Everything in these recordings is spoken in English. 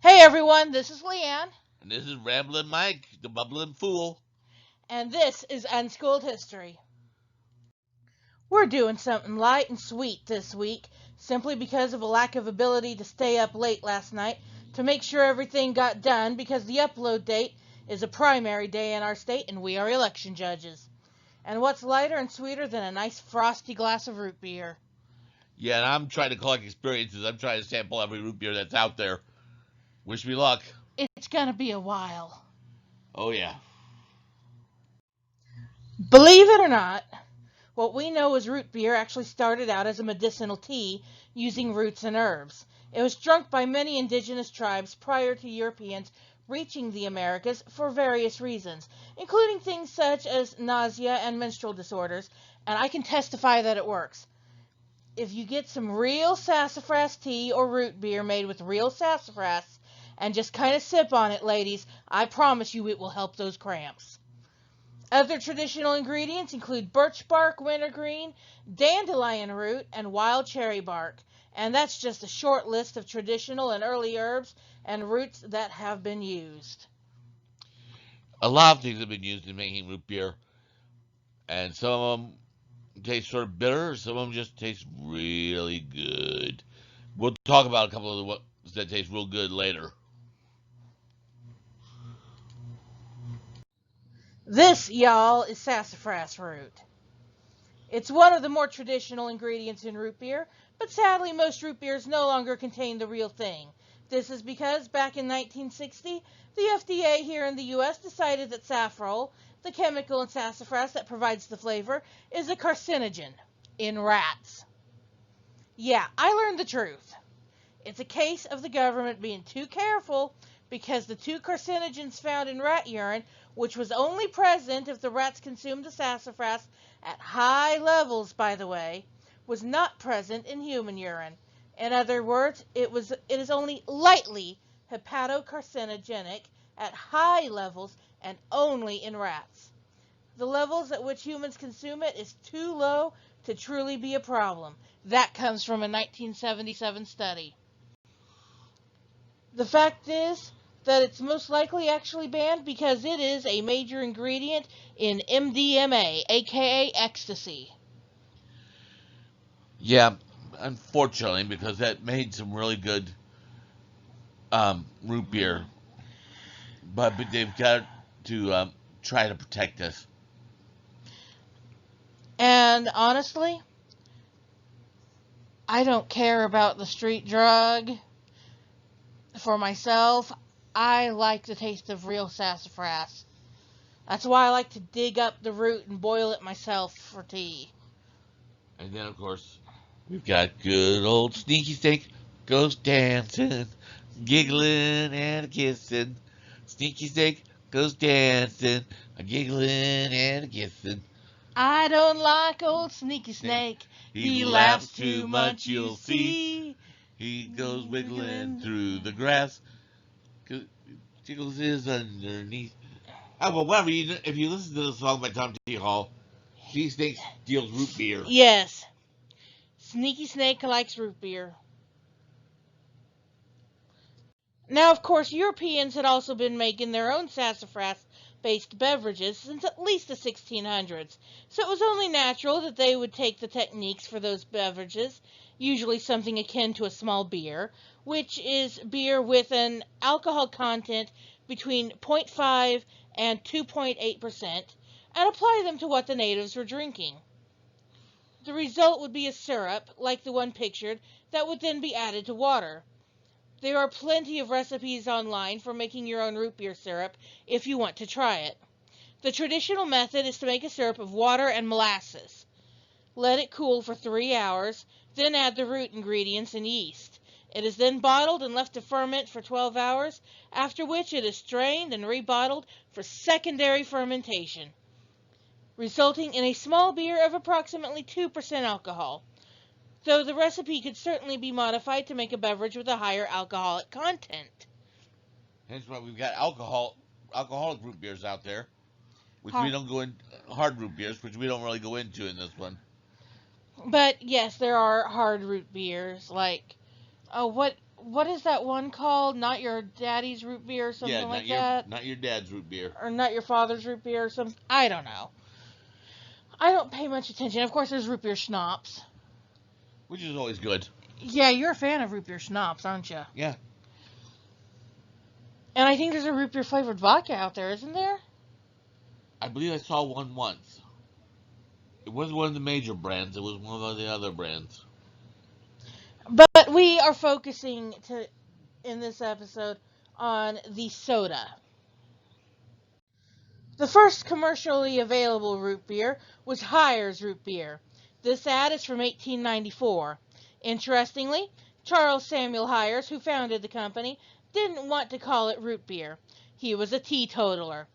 Hey everyone, this is Leanne, And this is Ramblin' Mike, the bubbling fool. and this is Unschooled History. We're doing something light and sweet this week, simply because of a lack of ability to stay up late last night to make sure everything got done because the upload date is a primary day in our state and we are election judges. And what's lighter and sweeter than a nice frosty glass of root beer? Yeah, and I'm trying to collect experiences. I'm trying to sample every root beer that's out there. Wish me luck. It's gonna be a while. Oh, yeah. Believe it or not, what we know as root beer actually started out as a medicinal tea using roots and herbs. It was drunk by many indigenous tribes prior to Europeans reaching the Americas for various reasons, including things such as nausea and menstrual disorders, and I can testify that it works. If you get some real sassafras tea or root beer made with real sassafras and just kind of sip on it, ladies, I promise you it will help those cramps. Other traditional ingredients include birch bark, wintergreen, dandelion root, and wild cherry bark. And that's just a short list of traditional and early herbs and roots that have been used. A lot of things have been used in making root beer, and some of them taste sort of bitter, some of them just taste really good. We'll talk about a couple of the ones that taste real good later. This, y'all, is sassafras root. It's one of the more traditional ingredients in root beer, but sadly most root beers no longer contain the real thing. This is because back in 1960, the FDA here in the US decided that saffrole, the chemical in sassafras that provides the flavor, is a carcinogen in rats. Yeah, I learned the truth. It's a case of the government being too careful because the two carcinogens found in rat urine, which was only present if the rats consumed the sassafras at high levels, by the way, was not present in human urine. In other words, it is only lightly hepatocarcinogenic at high levels and only in rats. The levels at which humans consume it is too low to truly be a problem. That comes from a 1977 study. The fact is that it's most likely actually banned because it is a major ingredient in MDMA, aka ecstasy. Yeah, unfortunately, because that made some really good root beer, but they've got to try to protect us. And honestly, I don't care about the street drug. For myself, I like the taste of real sassafras. That's why I like to dig up the root and boil it myself for tea. And then, of course, we've got good old Sneaky Snake goes dancing, giggling and a kissing. Sneaky Snake goes dancing, a giggling and a kissing. I don't like old Sneaky Snake, Snake. he He laughs laughs too too much, much, you you'll see. see. He goes wiggling through the grass, tickles his underneath. Oh, well, whatever. If you listen to the song by Tom T. Hall, Sneaky Snake steals root beer. Yes, Sneaky Snake likes root beer. Now, of course, Europeans had also been making their own sassafras based beverages since at least the 1600s, so it was only natural that they would take the techniques for those beverages, usually something akin to a small beer, which is beer with an alcohol content between 0.5 and 2.8%, and apply them to what the natives were drinking. The result would be a syrup, like the one pictured, that would then be added to water. There are plenty of recipes online for making your own root beer syrup if you want to try it. The traditional method is to make a syrup of water and molasses. Let it cool for 3 hours, then add the root ingredients and yeast. It is then bottled and left to ferment for 12 hours, after which it is strained and rebottled for secondary fermentation, resulting in a small beer of approximately 2% alcohol, though the recipe could certainly be modified to make a beverage with a higher alcoholic content. Hence why we've got alcoholic root beers out there, which we Har- don't go in hard root beers, which we don't really go into in this one. But yes, there are hard root beers like what what is that one called? Not Your Daddy's Root Beer or something like that? Not your dad's root beer. Or Not Your Father's Root Beer or something. I don't know. I don't pay much attention. Of course, there's root beer schnapps. Which is always good. Yeah, you're a fan of root beer schnapps, aren't you? Yeah. And I think there's a root beer flavored vodka out there, isn't there? I believe I saw one once. It wasn't one of the major brands. It was one of the other brands. But we are focusing in this episode on the soda. The first commercially available root beer was Hires Root Beer. This ad is from 1894. Interestingly, Charles Samuel Hires, who founded the company, didn't want to call it root beer. He was a teetotaler,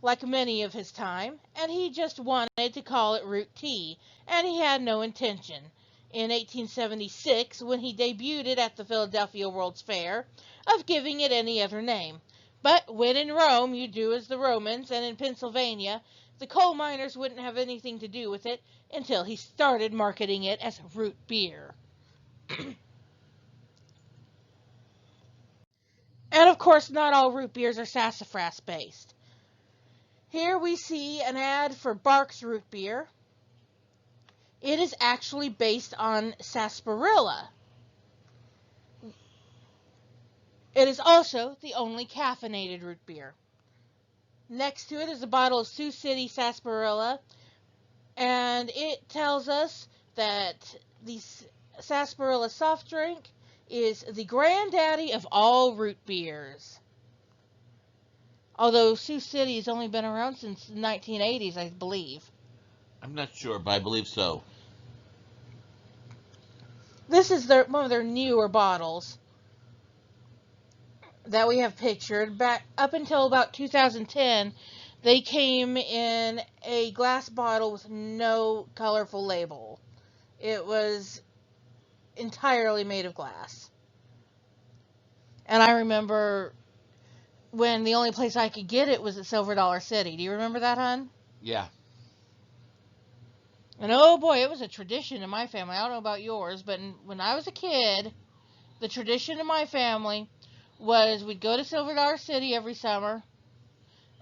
like many of his time, and he just wanted to call it root tea, and he had no intention. In 1876, when he debuted it at the Philadelphia World's Fair, of giving it any other name. But when in Rome, you do as the Romans, and in Pennsylvania, the coal miners wouldn't have anything to do with it until he started marketing it as root beer. And of course, not all root beers are sassafras based. Here we see an ad for Barq's root beer. It is actually based on sarsaparilla. It is also the only caffeinated root beer. Next to it is a bottle of Sioux City sarsaparilla, and it tells us that the sarsaparilla soft drink is the granddaddy of all root beers. Although Sioux City has only been around since the 1980s, I believe. I'm not sure, but I believe so. This is one of their newer bottles that we have pictured. Back up until about 2010, they came in a glass bottle with no colorful label. It was entirely made of glass. And I remember when the only place I could get it was at Silver Dollar City. Do you remember that, hon? Yeah. And oh boy, it was a tradition in my family. I don't know about yours, but when I was a kid, the tradition in my family was we'd go to Silver Dollar City every summer,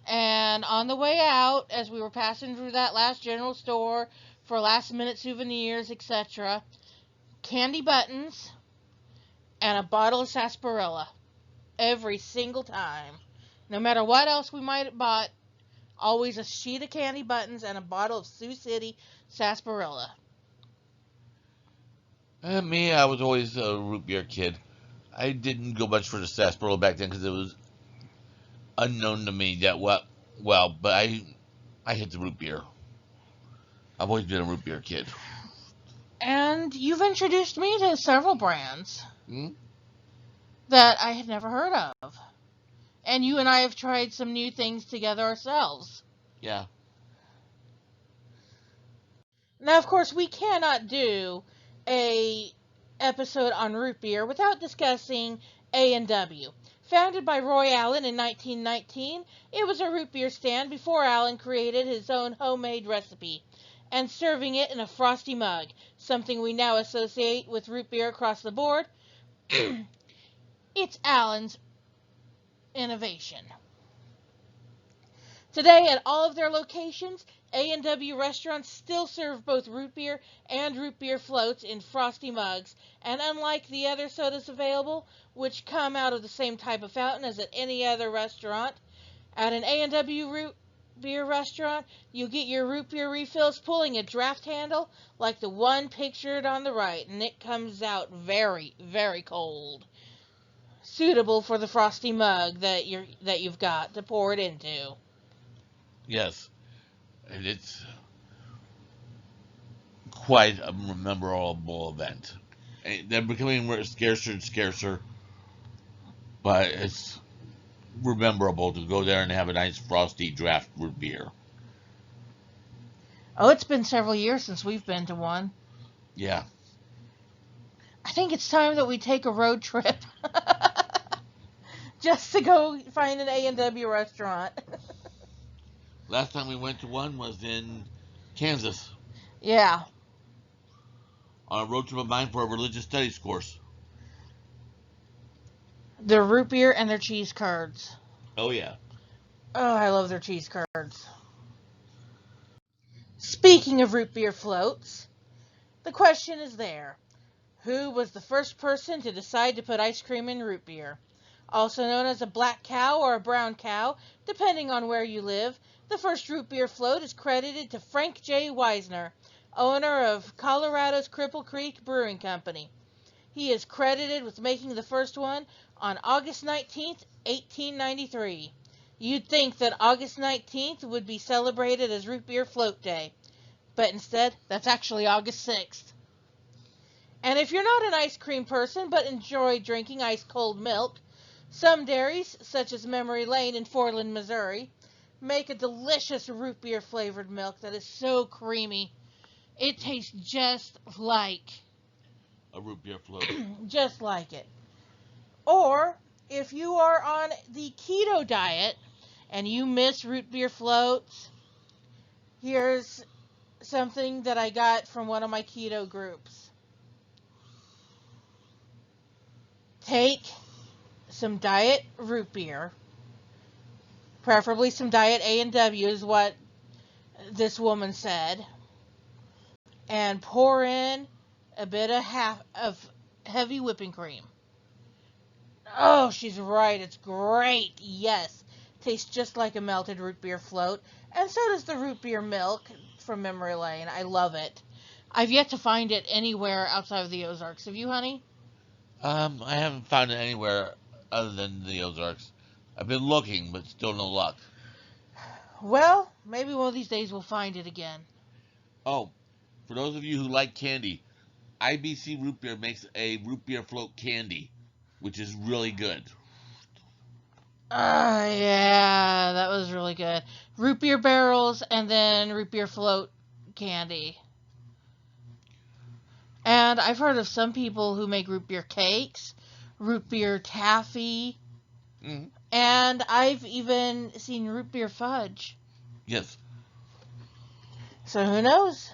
and on the way out, as we were passing through that last general store for last minute souvenirs, etc., candy buttons and a bottle of sarsaparilla every single time. No matter what else we might have bought, always a sheet of candy buttons and a bottle of Sioux City sarsaparilla. Me, I was always a root beer kid. I didn't go much for the sarsaparilla back then because it was unknown to me that well, but I hit the root beer. I've always been a root beer kid. And you've introduced me to several brands that I had never heard of. And you and I have tried some new things together ourselves. Yeah. Now, of course, we cannot do a episode on root beer without discussing A&W. Founded by Roy Allen in 1919, it was a root beer stand before Allen created his own homemade recipe and serving it in a frosty mug, something we now associate with root beer across the board. It's Allen's innovation. Today, at all of their locations, A&W restaurants still serve both root beer and root beer floats in frosty mugs, and unlike the other sodas available, which come out of the same type of fountain as at any other restaurant, at an A&W root beer restaurant, you get your root beer refills pulling a draft handle like the one pictured on the right, and it comes out very, very cold. Suitable for the frosty mug that you've got to pour it into. Yes. And it's quite a memorable event. And they're becoming scarcer and scarcer, but it's memorable to go there and have a nice frosty draft root beer. Oh, it's been several years since we've been to one. Yeah. I think it's time that we take a road trip. Just to go find an A&W restaurant. Last time we went to one was in Kansas. Yeah. On a road trip of mine for a religious studies course. Their root beer and their cheese curds. Oh, yeah. Oh, I love their cheese curds. Speaking of root beer floats, the question is there. Who was the first person to decide to put ice cream in root beer? Also known as a black cow or a brown cow, depending on where you live, the first root beer float is credited to Frank J. Wisner, owner of Colorado's Cripple Creek Brewing Company. He is credited with making the first one on August 19th, 1893. You'd think that August 19th would be celebrated as Root Beer Float Day, but instead, that's actually August 6th. And if you're not an ice cream person but enjoy drinking ice cold milk, some dairies, such as Memory Lane in Forland, Missouri, make a delicious root beer flavored milk that is so creamy. It tastes just like A root beer float. just like it. Or if you are on the keto diet and you miss root beer floats, here's something that I got from one of my keto groups. Take some diet root beer, preferably some diet A&W is what this woman said, and pour in a bit of heavy whipping cream. Oh, she's right. It's great. Yes. Tastes just like a melted root beer float. And so does the root beer milk from Memory Lane. I love it. I've yet to find it anywhere outside of the Ozarks. Have you, honey? I haven't found it anywhere other than the Ozarks. I've been looking, but still no luck. Well, maybe one of these days we'll find it again. Oh, for those of you who like candy, IBC Root Beer makes a root beer float candy, which is really good. Yeah, that was really good. Root beer barrels and then root beer float candy. And I've heard of some people who make root beer cakes, root beer taffy, Mm-hmm. and I've even seen root beer fudge. Yes. So who knows?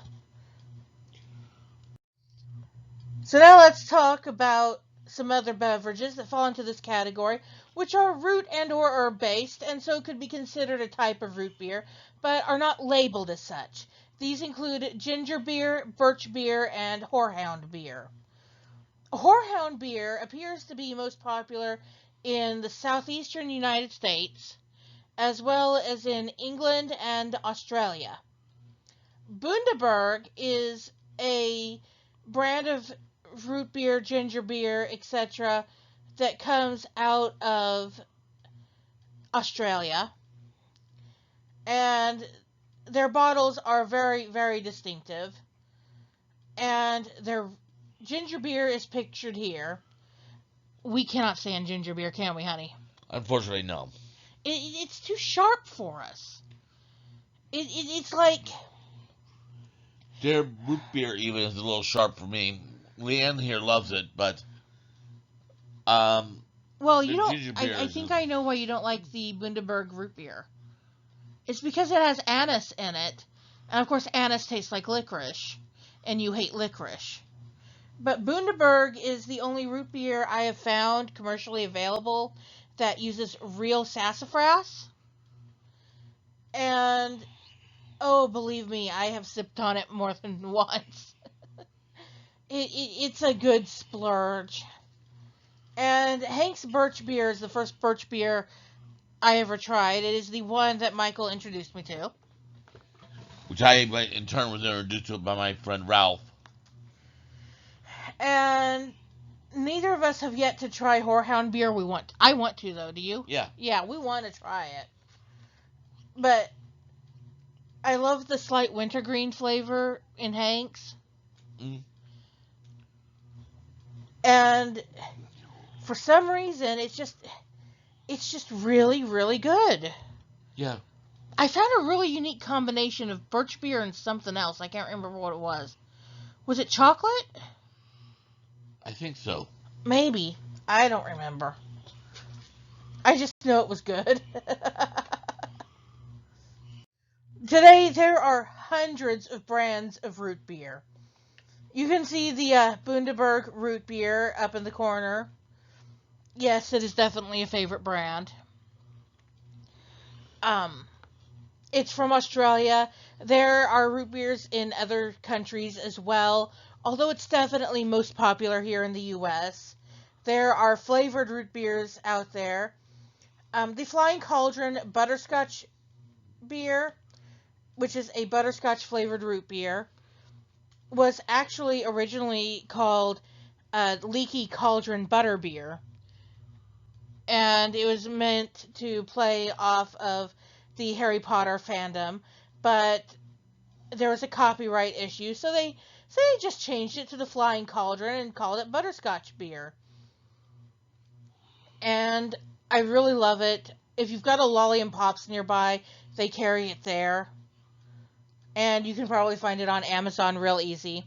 So now let's talk about some other beverages that fall into this category, which are root and or herb based, and so could be considered a type of root beer, but are not labeled as such. These include ginger beer, birch beer, and horehound beer. Horehound beer appears to be most popular in the southeastern United States, as well as in England and Australia. Bundaberg is a brand of root beer, ginger beer, etc. that comes out of Australia. And their bottles are very, very distinctive. And their ginger beer is pictured here. We cannot stand ginger beer, can we, honey? Unfortunately, no. It's too sharp for us. It's like... Their root beer even is a little sharp for me. Leanne here loves it, but well, the you don't... ginger beer I think I know why you don't like the Bundaberg root beer. It's because it has anise in it. And, of course, anise tastes like licorice. And you hate licorice. But Bundaberg is the only root beer I have found commercially available that uses real sassafras. And, oh, believe me, I have sipped on it more than once. It's a good splurge. And Hank's Birch Beer is the first birch beer I ever tried. It is the one that Michael introduced me to. which I in turn was introduced to by my friend Ralph. And neither of us have yet to try Horehound beer. I want to, though. Do you? Yeah. Yeah, we want to try it. But I love the slight wintergreen flavor in Hank's. Mm. And for some reason, it's just really, really good. Yeah. I found a really unique combination of birch beer and something else. I can't remember what it was. Was it chocolate? I think so. Maybe. I don't remember. I just know it was good. Today, there are hundreds of brands of root beer. You can see the Bundaberg root beer up in the corner. Yes, it is definitely a favorite brand. Um, it's from Australia. There are root beers in other countries as well, although it's definitely most popular here in the US. There are flavored root beers out there. The Flying Cauldron Butterscotch beer, which is a butterscotch flavored root beer, was actually originally called Leaky Cauldron Butterbeer, and it was meant to play off of the Harry Potter fandom, but there was a copyright issue, so they just changed it to the Flying Cauldron and called it butterscotch beer. And I really love it. If you've got a Lolly and Pops nearby, they carry it there, and you can probably find it on Amazon real easy.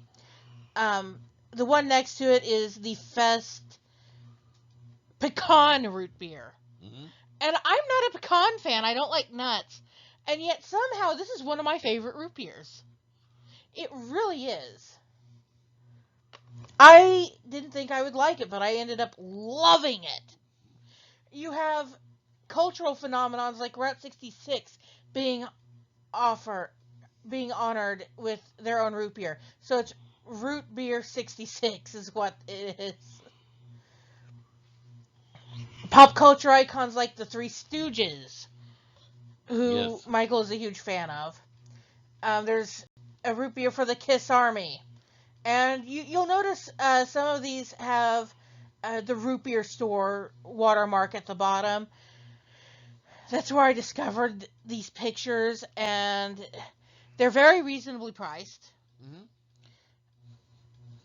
Um, the one next to it is the Fest Pecan Root Beer. Hmm. And I'm not a pecan fan. I don't like nuts. And yet somehow this is one of my favorite root beers. It really is. I didn't think I would like it, but I ended up loving it. You have cultural phenomenons like Route 66 being offer being honored with their own root beer. So it's Root Beer 66 is what it is. Pop culture icons like the Three Stooges, who Yes. Michael is a huge fan of. There's a root beer for the Kiss Army. And you'll notice some of these have the root beer store watermark at the bottom. That's where I discovered these pictures, and they're very reasonably priced. Hmm.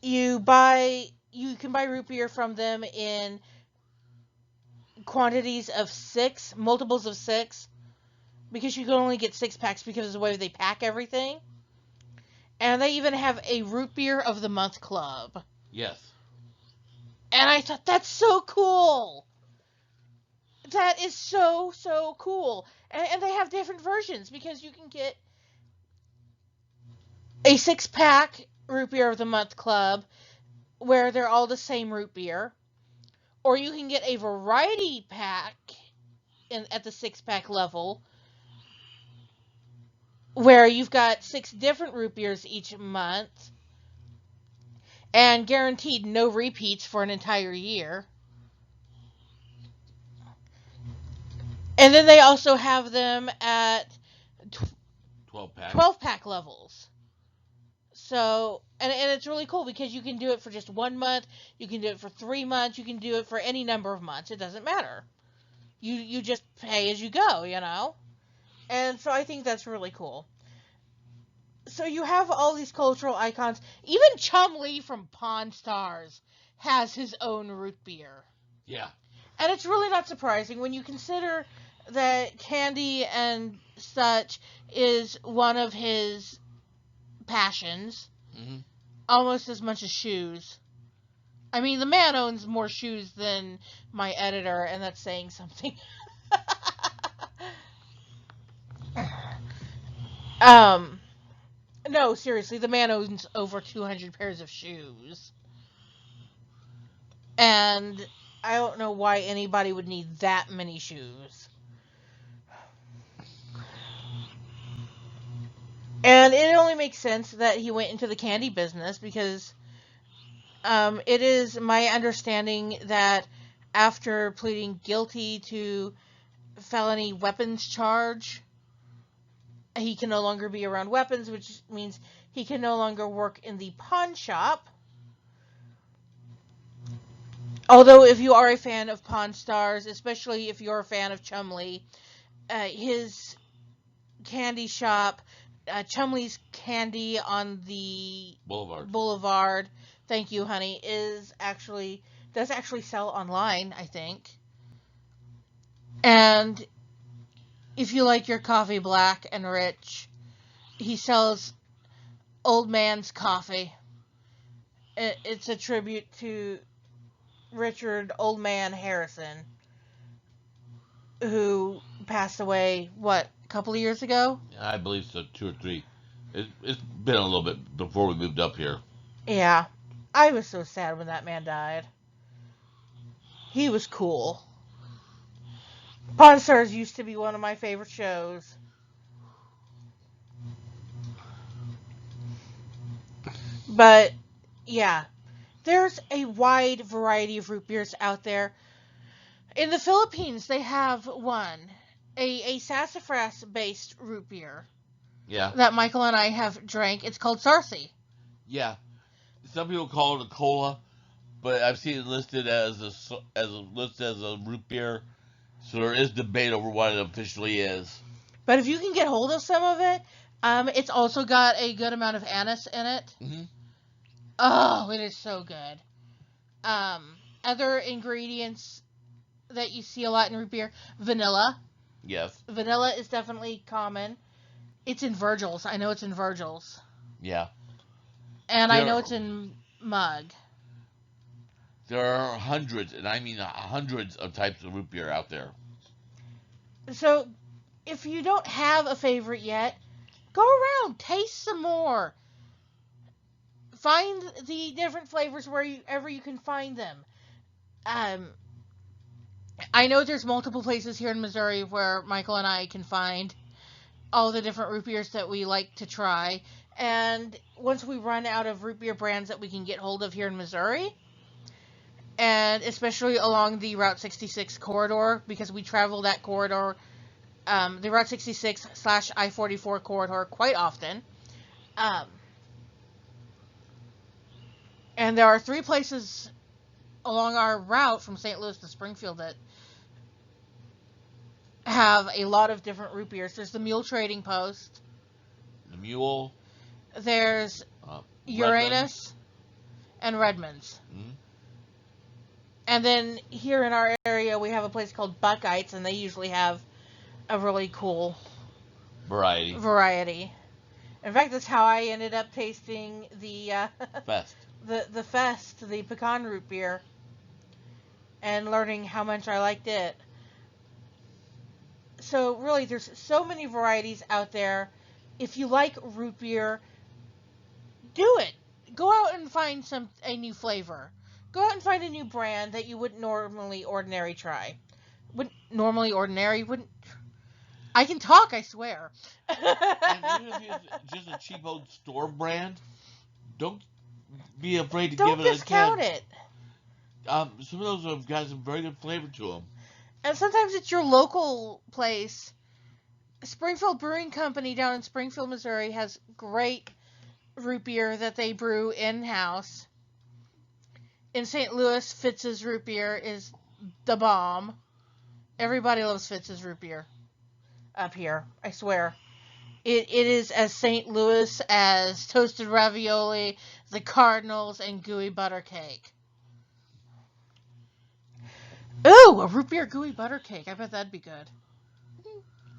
You can buy root beer from them in quantities of 6, multiples of 6, because you can only get 6 packs because of the way they pack everything. And they even have a root beer of the month club. Yes. And I thought that's so cool. That is so cool. And they have different versions because you can get a 6 pack root beer of the month club where they're all the same root beer, or you can get a variety pack at the 6 pack level where you've got 6 different root beers each month and guaranteed no repeats for an entire year. And then they also have them at 12 pack. 12 pack levels. So, and it's really cool because you can do it for just 1 month, you can do it for 3 months, you can do it for any number of months. It doesn't matter. You just pay as you go, you know? And so I think that's really cool. So you have all these cultural icons. Even Chumlee from Pawn Stars has his own root beer. Yeah. And it's really not surprising when you consider that candy and such is one of his passions, Hmm. almost as much as shoes. I mean, the man owns more shoes than my editor, and that's saying something. um, no, seriously, the man owns over 200 pairs of shoes. And I don't know why anybody would need that many shoes. And it only makes sense that he went into the candy business because it is my understanding that after pleading guilty to felony weapons charge, he can no longer be around weapons, which means he can no longer work in the pawn shop. Although, if you are a fan of Pawn Stars, especially if you're a fan of Chumlee, his candy shop, Chumlee's Candy on the Boulevard, thank you, honey, does actually sell online, I think. And if you like your coffee black and rich, he sells Old Man's Coffee. It's a tribute to Richard Old Man Harrison, who passed away, what, a couple of years ago? I believe so, 2 or 3. It's been a little bit before we moved up here. Yeah. I was so sad when that man died. He was cool. Pawn Stars used to be one of my favorite shows. But, yeah, there's a wide variety of root beers out there. In the Philippines, they have a sassafras-based root beer Yeah. that Michael and I have drank. It's called Sarsi. Yeah. Some people call it a cola, but I've seen it listed as a root beer. So there is debate over what it officially is. But if you can get hold of some of it, it's also got a good amount of anise in it. Mm-hmm. Oh, it is so good. Other ingredients that you see a lot in root beer, vanilla. Yes. Vanilla is definitely common. It's in Virgil's. I know it's in Virgil's. Yeah. And I know it's in Mug. There are hundreds, and I mean hundreds of types of root beer out there. So, if you don't have a favorite yet, go around, taste some more. Find the different flavors wherever you can find them. I know there's multiple places here in Missouri where Michael and I can find all the different root beers that we like to try. And once we run out of root beer brands that we can get hold of here in Missouri, and especially along the Route 66 corridor, because we travel that corridor, the Route 66/I-44 corridor quite often. And there are 3 places along our route from St. Louis to Springfield that have a lot of different root beers. There's the Mule Trading Post. The Mule. There's Uranus and Redmond's. Mm-hmm. And then here in our area, we have a place called Buckeyes, and they usually have a really cool variety. In fact, that's how I ended up tasting the Fest. the Fest, the pecan root beer, and learning how much I liked it. So really, there's so many varieties out there. If you like root beer, do it. Go out and find a new flavor. Go out and find a new brand that you wouldn't normally try. Wouldn't. I can talk, I swear. And even if it's just a cheap old store brand, don't be afraid to Don't give it a discount it. Some of those have got some very good flavor to them. And sometimes it's your local place. Springfield Brewing Company down in Springfield, Missouri has great root beer that they brew in-house. In St. Louis, Fitz's root beer is the bomb. Everybody loves Fitz's root beer up here, I swear. It is as St. Louis as toasted ravioli, the Cardinals, and gooey butter cake. Ooh, a root beer gooey butter cake. I bet that'd be good.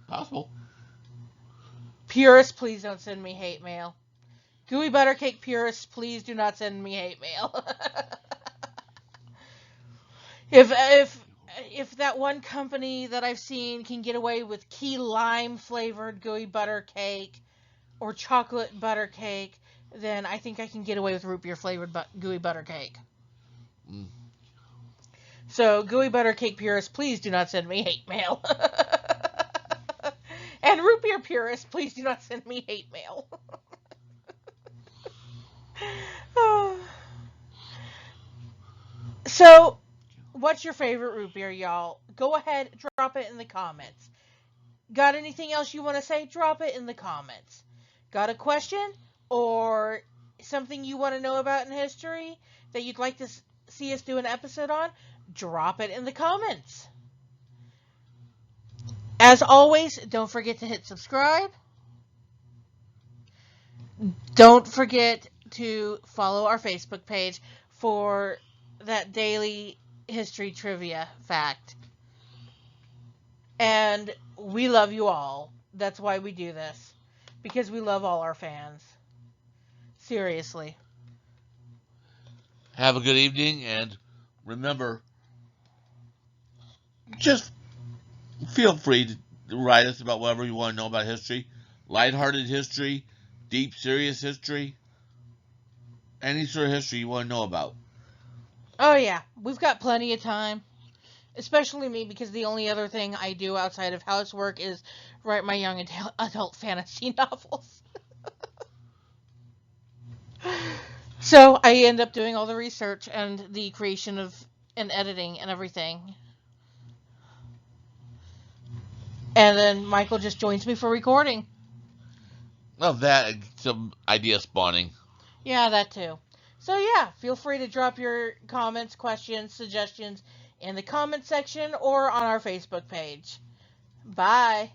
Possible. Purists, please don't send me hate mail. Gooey butter cake purists, please do not send me hate mail. If that one company that I've seen can get away with key lime flavored gooey butter cake or chocolate butter cake, then I think I can get away with root beer flavored gooey butter cake. Mm. So, gooey butter cake purists, please do not send me hate mail. And root beer purists, please do not send me hate mail. So, what's your favorite root beer, y'all? Go ahead, drop it in the comments. Got anything else you want to say? Drop it in the comments. Got a question or something you want to know about in history that you'd like to see us do an episode on? Drop it in the comments. As always, don't forget to hit subscribe. Don't forget to follow our Facebook page for that daily history trivia fact. And we love you all. That's why we do this. Because we love all our fans. Seriously. Have a good evening, and remember, just feel free to write us about whatever you want to know about history. Lighthearted history, deep, serious history, any sort of history you want to know about. Oh yeah, we've got plenty of time. Especially me, because the only other thing I do outside of housework is write my young adult fantasy novels. So I end up doing all the research and the creation of and editing and everything. And then Michael just joins me for recording. Well, that and some idea spawning. Yeah, that too. So yeah, feel free to drop your comments, questions, suggestions in the comment section or on our Facebook page. Bye.